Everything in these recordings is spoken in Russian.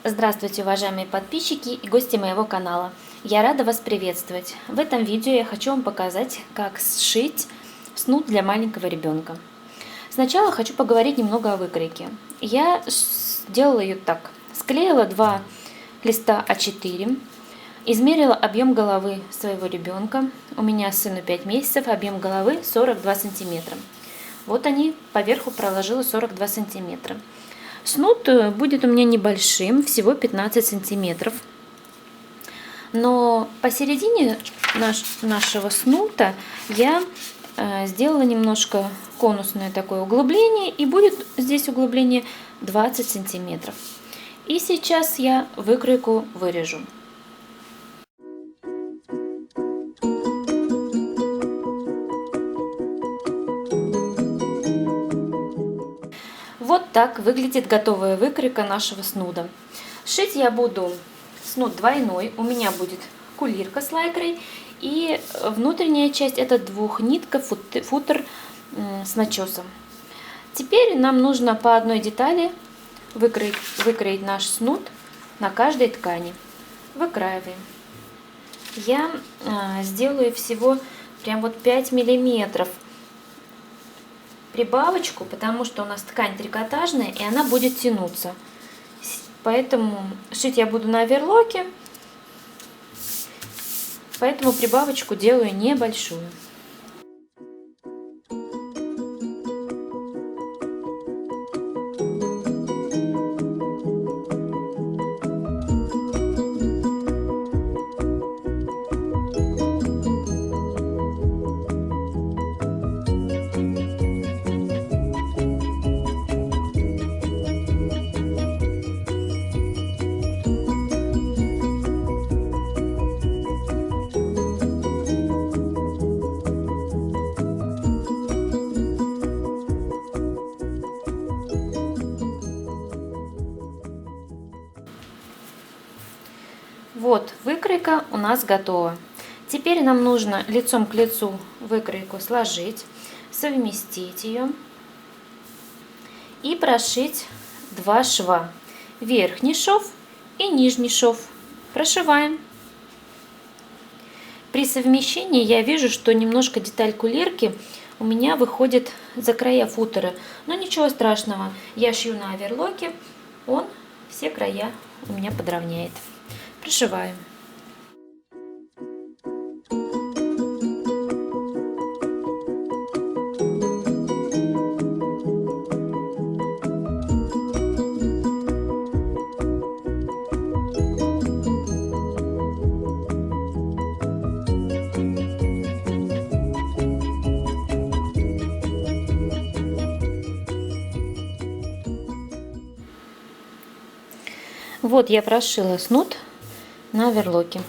Здравствуйте, уважаемые подписчики и гости моего канала. Я рада вас приветствовать. В этом видео я хочу вам показать, как сшить снуд для маленького ребенка. Сначала хочу поговорить немного о выкройке. Я сделала ее так. Склеила два листа А4, измерила объем головы своего ребенка. У меня сыну 5 месяцев, объем головы 42 сантиметра. Вот они, поверху проложила 42 сантиметра. Снуд будет у меня небольшим, всего 15 сантиметров. Но посередине нашего снута я сделала немножко конусное такое углубление, и будет здесь углубление 20 сантиметров. И сейчас я выкройку вырежу. Вот так выглядит готовая выкройка нашего снуда. Шить я буду снуд двойной. У меня будет кулирка с лайкрой, и внутренняя часть — это двухнитка футер с начесом. Теперь нам нужно по одной детали выкроить наш снуд на каждой ткани. Выкраиваем. Я сделаю всего прям вот 5 миллиметров прибавочку, потому что у нас ткань трикотажная, и она будет тянуться. Поэтому шить я буду на оверлоке, поэтому прибавочку делаю небольшую. Вот, выкройка у нас готова. Теперь нам нужно лицом к лицу выкройку сложить, совместить ее и прошить два шва. Верхний шов и нижний шов. Прошиваем. При совмещении я вижу, что немножко деталь кулирки у меня выходит за края футера. Но ничего страшного. Я шью на оверлоке, он все края у меня подровняет. Пришиваем. Вот я прошила снуд на оверлоке.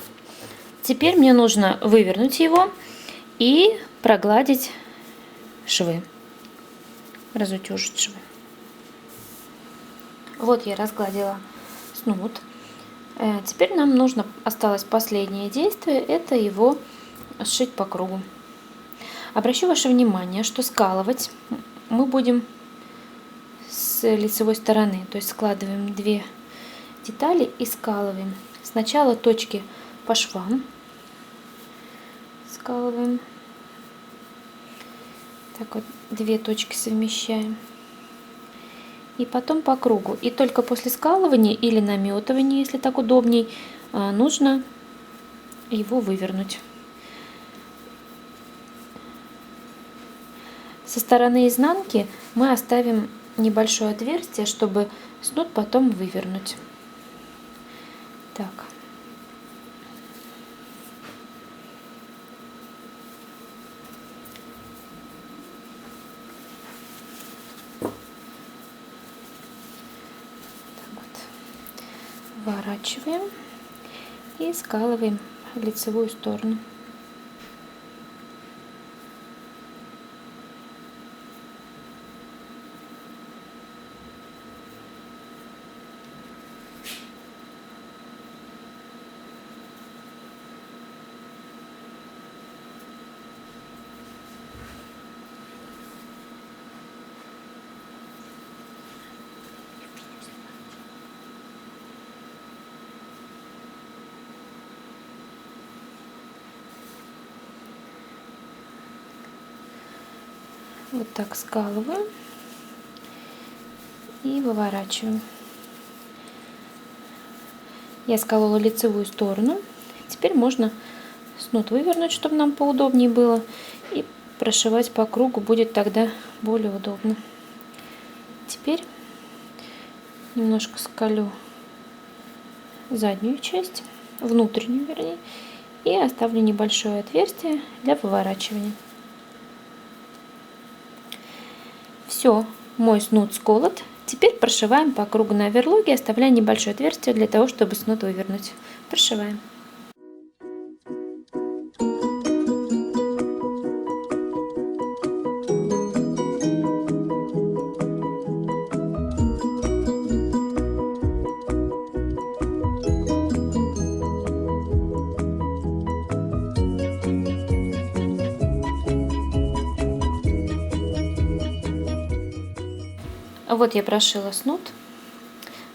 Теперь мне нужно вывернуть его и прогладить швы, разутюжить швы. Вот я разгладила снуд. Теперь нам нужно, осталось последнее действие, это его сшить по кругу. Обращу ваше внимание, что скалывать мы будем с лицевой стороны, то есть складываем две детали и скалываем. Сначала точки по швам скалываем. Так вот, две точки совмещаем. И потом по кругу. И только после скалывания или наметывания, если так удобней, нужно его вывернуть. Со стороны изнанки мы оставим небольшое отверстие, чтобы снуд потом вывернуть. Так. Вворачиваем и скалываем в лицевую сторону. Вот так скалываю и выворачиваю. Я сколола лицевую сторону. Теперь можно снуд вывернуть, чтобы нам поудобнее было. И прошивать по кругу будет тогда более удобно. Теперь немножко сколю заднюю часть, внутреннюю вернее, и оставлю небольшое отверстие для выворачивания. Все, мой снуд сколот. Теперь прошиваем по кругу на оверлоге, оставляя небольшое отверстие для того, чтобы снуд вывернуть. Прошиваем. Вот я прошила снуд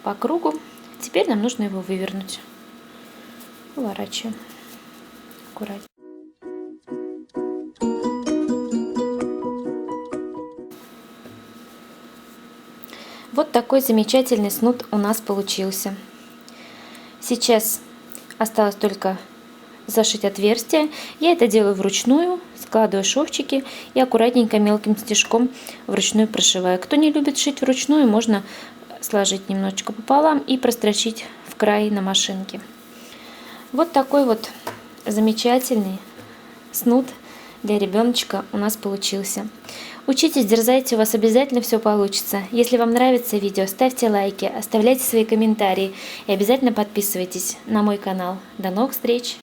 по кругу. Теперь нам нужно его вывернуть. Выворачиваем аккуратно. Вот такой замечательный снуд у нас получился. Сейчас осталось только зашить отверстие. Я это делаю вручную, складываю шовчики и аккуратненько мелким стежком вручную прошиваю. Кто не любит шить вручную, можно сложить немножечко пополам и прострочить в край на машинке. Вот такой вот замечательный снуд для ребеночка у нас получился. Учитесь, дерзайте, у вас обязательно все получится. Если вам нравится видео, ставьте лайки, оставляйте свои комментарии и обязательно подписывайтесь на мой канал. До новых встреч!